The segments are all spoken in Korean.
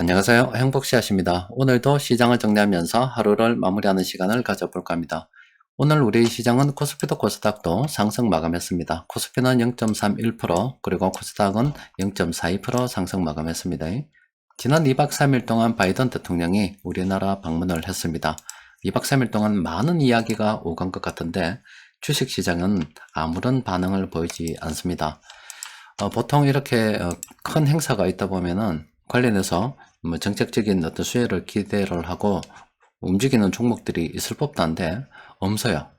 안녕하세요. 행복씨앗입니다. 오늘도 시장을 정리하면서 하루를 마무리하는 시간을 가져볼까 합니다. 오늘 우리 시장은 코스피도 코스닥도 상승 마감했습니다. 코스피는 0.31%, 그리고 코스닥은 0.42% 상승 마감했습니다. 지난 2박 3일 동안 바이든 대통령이 우리나라 방문을 했습니다. 2박 3일 동안 많은 이야기가 오간 것 같은데 주식시장은 아무런 반응을 보이지 않습니다. 보통 이렇게 큰 행사가 있다 보면은 관련해서 뭐 정책적인 어떤 수혜를 기대를 하고 움직이는 종목들이 있을 법도 한데 없어요.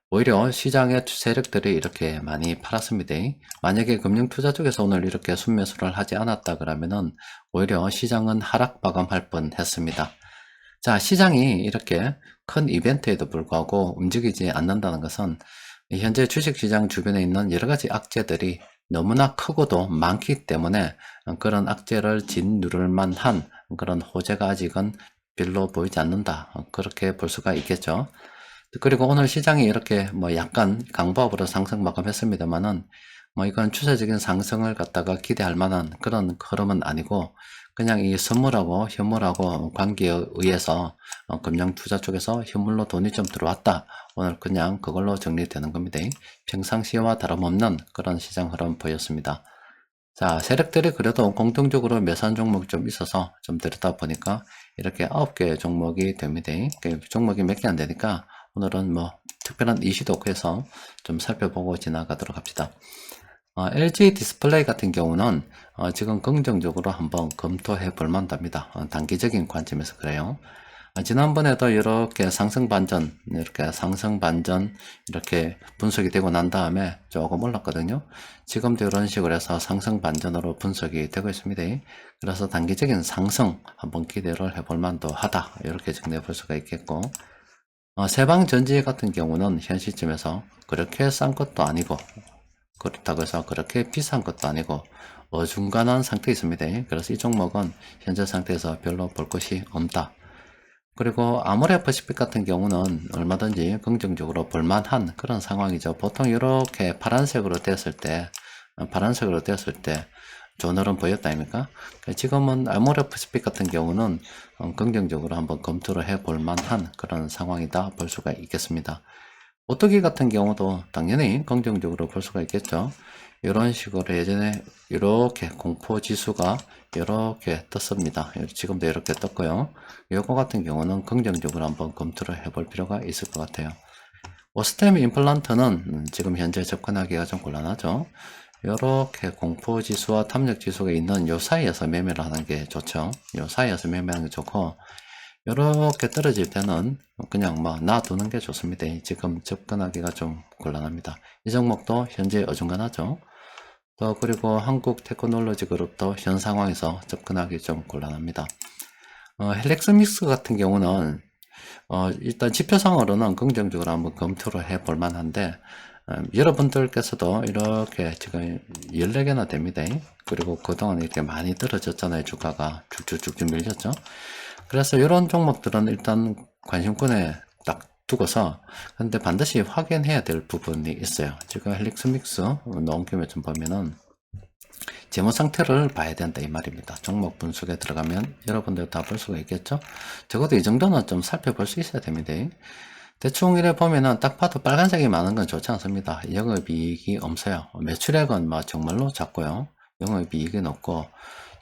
오히려 시장의 세력들이 이렇게 많이 팔았습니다. 만약에 금융투자 쪽에서 오늘 이렇게 순매수를 하지 않았다 그러면은 오히려 시장은 하락 마감할 뻔했습니다. 자, 시장이 이렇게 큰 이벤트에도 불구하고 움직이지 않는다는 것은 현재 주식시장 주변에 있는 여러 가지 악재들이 너무나 크고도 많기 때문에 그런 악재를 짓누를 만한 그런 호재가 아직은 별로 보이지 않는다. 그렇게 볼 수가 있겠죠. 그리고 오늘 시장이 이렇게 뭐 약간 강보합으로 상승 마감했습니다만은 뭐 이건 추세적인 상승을 갖다가 기대할 만한 그런 흐름은 아니고 그냥 이 선물하고 현물하고 관계에 의해서 금융투자 쪽에서 현물로 돈이 좀 들어왔다. 오늘 그냥 그걸로 정리되는 겁니다. 평상시와 다름없는 그런 시장 흐름 보였습니다. 자, 세력들이 그래도 공통적으로 매수한 종목이 좀 있어서 좀 들여다 보니까 이렇게 9개 종목이 됩니다. 종목이 몇 개 안 되니까 오늘은 뭐 특별한 이슈도 없고 해서 좀 살펴보고 지나가도록 합시다. LG 디스플레이 같은 경우는 지금 긍정적으로 한번 검토해 볼 만합니다. 단기적인 관점에서 그래요. 지난번에도 이렇게 상승 반전, 이렇게 분석이 되고 난 다음에 조금 올랐거든요. 지금도 이런 식으로 해서 상승 반전으로 분석이 되고 있습니다. 그래서 단기적인 상승 한번 기대를 해볼 만도 하다. 이렇게 정리해 볼 수가 있겠고, 세방전지 같은 경우는 현 시점에서 그렇게 싼 것도 아니고, 그렇다고 해서 그렇게 비싼 것도 아니고, 어중간한 상태에 있습니다. 그래서 이 종목은 현재 상태에서 별로 볼 것이 없다. 그리고 아모레퍼시픽 같은 경우는 얼마든지 긍정적으로 볼만한 그런 상황이죠. 보통 이렇게 파란색으로 됐을 때 좋은 흐름 보였다 아닙니까? 지금은 아모레퍼시픽 같은 경우는 긍정적으로 한번 검토를 해볼 만한 그런 상황이다 볼 수가 있겠습니다. 오토기 같은 경우도 당연히 긍정적으로 볼 수가 있겠죠. 이런 식으로 예전에 이렇게 공포지수가 이렇게 떴습니다. 지금도 이렇게 떴고요. 이거 같은 경우는 긍정적으로 한번 검토를 해볼 필요가 있을 것 같아요. 오스템 임플란트는 지금 현재 접근하기가 좀 곤란하죠. 이렇게 공포지수와 탐욕지수가 있는 요 사이에서 매매를 하는 게 좋죠. 요 사이에서 매매하는 게 좋고, 이렇게 떨어질 때는 그냥 뭐 놔두는 게 좋습니다. 지금 접근하기가 좀 곤란합니다. 이 종목도 현재 어중간하죠. 또 그리고 한국 테크놀로지 그룹도 현 상황에서 접근하기 좀 곤란합니다. 헬렉스믹스 같은 경우는 일단 지표상으로는 긍정적으로 한번 검토를 해볼 만한데 여러분들께서도 이렇게 지금 14개나 됩니다. 그리고 그동안 이렇게 많이 떨어졌잖아요. 주가가 쭉쭉쭉 밀렸죠. 그래서 이런 종목들은 일단 관심권에 딱 두고서 근데 반드시 확인해야 될 부분이 있어요. 지금 헬릭스믹스 넣은 김에 좀 보면은 재무 상태를 봐야 된다 이 말입니다. 종목 분석에 들어가면 여러분들 다 볼 수가 있겠죠. 적어도 이 정도는 좀 살펴볼 수 있어야 됩니다. 대충 이래 보면은 딱 봐도 빨간색이 많은 건 좋지 않습니다. 영업이익이 없어요. 매출액은 뭐 정말로 작고요. 영업이익이 높고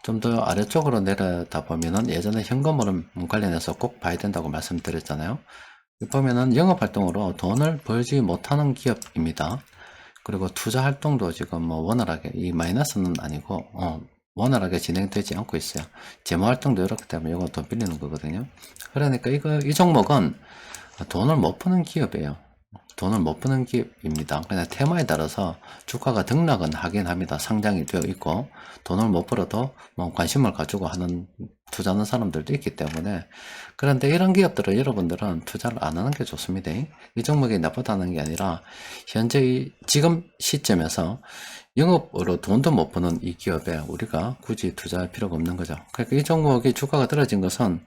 좀 더 아래쪽으로 내려다 보면은 예전에 현금흐름 관련해서 꼭 봐야 된다고 말씀드렸잖아요. 보면은 영업활동으로 돈을 벌지 못하는 기업입니다. 그리고 투자 활동도 지금 뭐 원활하게, 이 마이너스는 아니고, 원활하게 진행되지 않고 있어요. 재무 활동도 이렇기 때문에 이건 돈 빌리는 거거든요. 그러니까 이 종목은 돈을 못 버는 기업이에요. 돈을 못 버는 기업입니다. 그냥 테마에 따라서 주가가 등락은 하긴 합니다. 상장이 되어 있고 돈을 못 벌어도 뭐 관심을 가지고 하는 투자하는 사람들도 있기 때문에 그런데 이런 기업들을 여러분들은 투자를 안 하는 게 좋습니다. 이 종목이 나쁘다는 게 아니라 현재 지금 시점에서 영업으로 돈도 못 버는 이 기업에 우리가 굳이 투자할 필요가 없는 거죠. 그러니까 이 종목이 주가가 떨어진 것은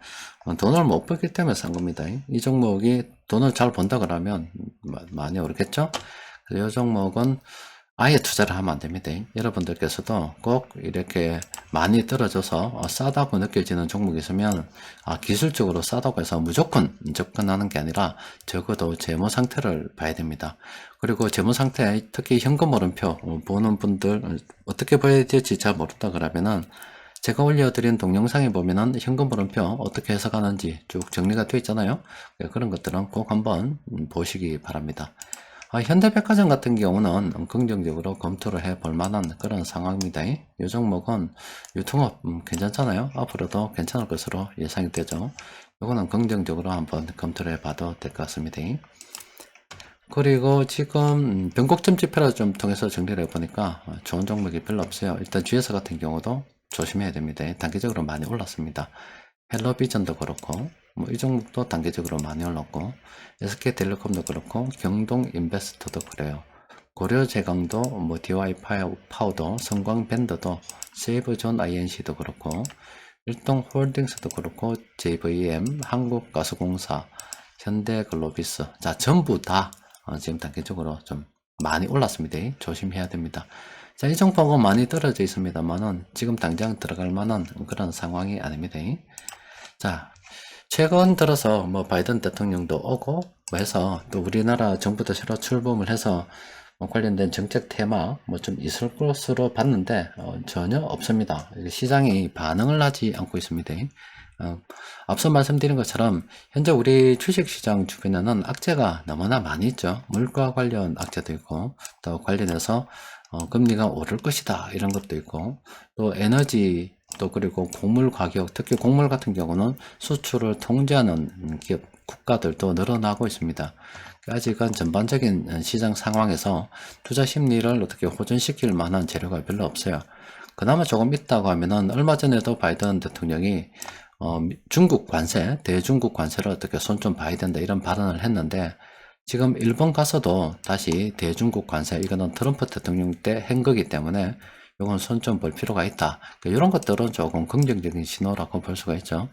돈을 못 벌기 때문에 산 겁니다. 이 종목이 돈을 잘 번다 그러면 많이 오르겠죠? 그래서 이 종목은 아예 투자를 하면 안 됩니다. 여러분들께서도 꼭 이렇게 많이 떨어져서 싸다고 느껴지는 종목이 있으면 기술적으로 싸다고 해서 무조건 접근하는 게 아니라 적어도 재무 상태를 봐야 됩니다. 그리고 재무 상태, 특히 현금 흐름표 보는 분들 어떻게 봐야 될지 잘 모른다 그러면은 제가 올려드린 동영상에 보면은 현금 흐름표 어떻게 해석하는지 쭉 정리가 되어 있잖아요. 그런 것들은 꼭 한번 보시기 바랍니다. 현대백화점 같은 경우는 긍정적으로 검토를 해 볼 만한 그런 상황입니다. 이 종목은 유통업 괜찮잖아요. 앞으로도 괜찮을 것으로 예상이 되죠. 이거는 긍정적으로 한번 검토를 해 봐도 될 것 같습니다. 그리고 지금 변곡점 지표를 좀 통해서 정리를 해 보니까 좋은 종목이 별로 없어요. 일단 GS 같은 경우도 조심해야 됩니다. 단기적으로 많이 올랐습니다. 헬로비전도 그렇고 이 종목도 단기적으로 많이 올랐고 SK텔레콤도 그렇고 경동인베스터도 그래요. 고려제강도 DY 파우더, 성광밴드도 세이브존 INC도 그렇고 일동홀딩스도 그렇고 JVM, 한국가스공사, 현대글로비스 자 전부 다 지금 단기적으로 좀 많이 올랐습니다. 조심해야 됩니다. 자, 이 종목은 많이 떨어져 있습니다만은 지금 당장 들어갈 만한 그런 상황이 아닙니다. 자, 최근 들어서 바이든 대통령도 오고 해서 또 우리나라 정부도 새로 출범을 해서 관련된 정책 테마 좀 있을 것으로 봤는데 전혀 없습니다. 시장이 반응을 하지 않고 있습니다. 앞서 말씀드린 것처럼 현재 우리 주식시장 주변에는 악재가 너무나 많이 있죠. 물가 관련 악재도 있고 또 관련해서 금리가 오를 것이다 이런 것도 있고 또 에너지 또 그리고 곡물 가격, 특히 곡물 같은 경우는 수출을 통제하는 기업 국가들도 늘어나고 있습니다. 아직은 전반적인 시장 상황에서 투자 심리를 어떻게 호전시킬 만한 재료가 별로 없어요. 그나마 조금 있다고 하면은 얼마 전에도 바이든 대통령이 중국 관세, 대중국 관세를 어떻게 손 좀 봐야 된다 이런 발언을 했는데 지금 일본 가서도 다시 대중국 관세, 이거는 트럼프 대통령 때 한 거기 때문에 이건 손 좀 볼 필요가 있다. 이런 것들은 조금 긍정적인 신호라고 볼 수가 있죠.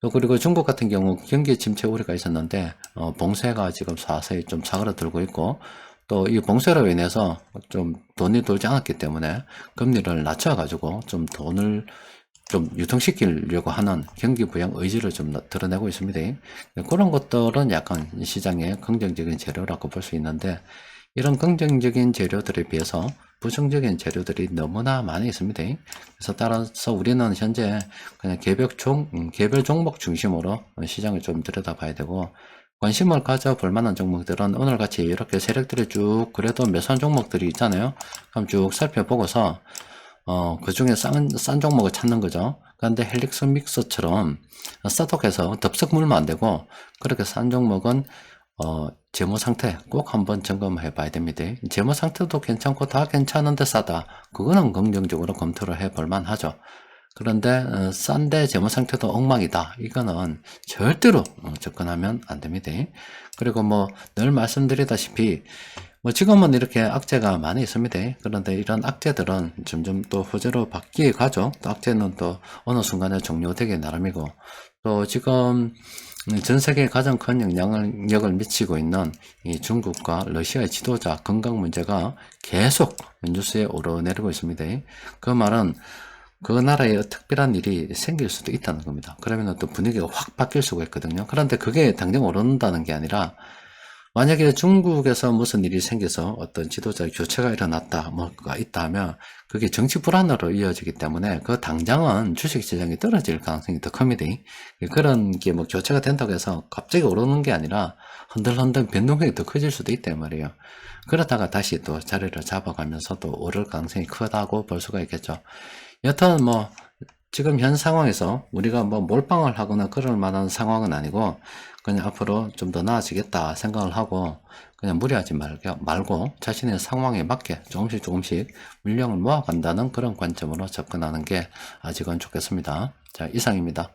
또 그리고 중국 같은 경우 경기 침체 우려가 있었는데 봉쇄가 지금 서서히 좀 사그라들고 있고 또 이 봉쇄로 인해서 좀 돈이 돌지 않았기 때문에 금리를 낮춰가지고 좀 돈을 좀 유통시키려고 하는 경기 부양 의지를 좀 드러내고 있습니다. 그런 것들은 약간 시장의 긍정적인 재료라고 볼 수 있는데 이런 긍정적인 재료들에 비해서 부정적인 재료들이 너무나 많이 있습니다. 그래서 따라서 우리는 현재 그냥 개별 종목 중심으로 시장을 좀 들여다봐야 되고 관심을 가져볼 만한 종목들은 오늘같이 이렇게 세력들이 쭉 그래도 매수한 종목들이 있잖아요. 그럼 쭉 살펴보고서 그 중에 싼 종목을 찾는 거죠. 그런데 헬릭스 믹서처럼 스타톡해서 덥석 물면 안 되고 그렇게 싼 종목은 재무 상태 꼭 한번 점검해 봐야 됩니다. 재무 상태도 괜찮고 다 괜찮은데 싸다. 그거는 긍정적으로 검토를 해 볼 만하죠. 그런데 싼데 재무 상태도 엉망이다. 이거는 절대로 접근하면 안 됩니다. 그리고 늘 말씀드리다시피 지금은 이렇게 악재가 많이 있습니다. 그런데 이런 악재들은 점점 또 호재로 바뀌어 가죠. 또 악재는 또 어느 순간에 종료되기 나름이고 또 지금 전 세계에 가장 큰 영향력을 미치고 있는 이 중국과 러시아의 지도자 건강 문제가 계속 뉴스에 오르내리고 있습니다. 그 말은 그 나라에 특별한 일이 생길 수도 있다는 겁니다. 그러면 또 분위기가 확 바뀔 수가 있거든요. 그런데 그게 당장 오른다는 게 아니라 만약에 중국에서 무슨 일이 생겨서 어떤 지도자 교체가 일어났다, 뭐가 있다 하면 그게 정치 불안으로 이어지기 때문에 그 당장은 주식시장이 떨어질 가능성이 더 큽니다. 그런 게 교체가 된다고 해서 갑자기 오르는 게 아니라 흔들흔들 변동성이 더 커질 수도 있단 말이에요. 그러다가 다시 또 자리를 잡아가면서 또 오를 가능성이 크다고 볼 수가 있겠죠. 여튼 지금 현 상황에서 우리가 몰빵을 하거나 그럴 만한 상황은 아니고 그냥 앞으로 좀 더 나아지겠다 생각을 하고 그냥 무리하지 말고 자신의 상황에 맞게 조금씩 물량을 모아간다는 그런 관점으로 접근하는 게 아직은 좋겠습니다. 자, 이상입니다.